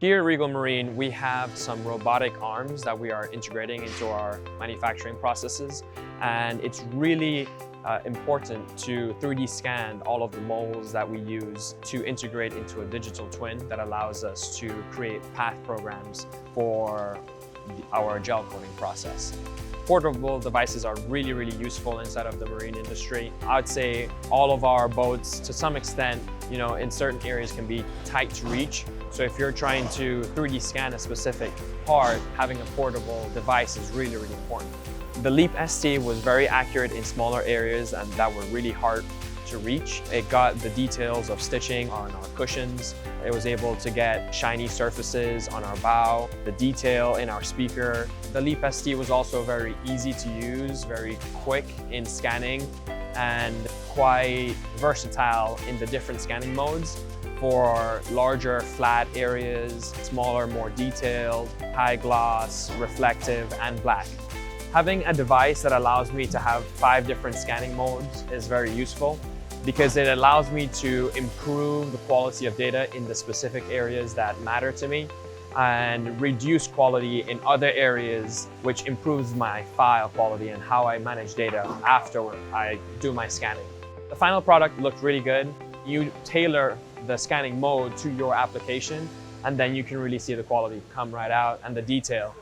Here at Regal Marine, we have some robotic arms that we are integrating into our manufacturing processes, and it's really important to 3D scan all of the molds that we use to integrate into a digital twin that allows us to create path programs for our gel coating process. Portable devices are really useful inside of the marine industry. I would say all of our boats, to some extent, in certain areas can be tight to reach. So if you're trying to 3D scan a specific part, having a portable device is really important. The Leap ST was very accurate in smaller areas and that were really hard to reach. It got the details of stitching on our cushions. It was able to get shiny surfaces on our bow, the detail in our speaker. The Leap ST was also very easy to use, very quick in scanning, and quite versatile in the different scanning modes for larger flat areas, smaller, more detailed, high gloss, reflective, and black. Having a device that allows me to have 5 different scanning modes is very useful because it allows me to improve the quality of data in the specific areas that matter to me and reduce quality in other areas, which improves my file quality and how I manage data after I do my scanning. The final product looked really good. You tailor the scanning mode to your application, and then you can really see the quality come right out and the detail.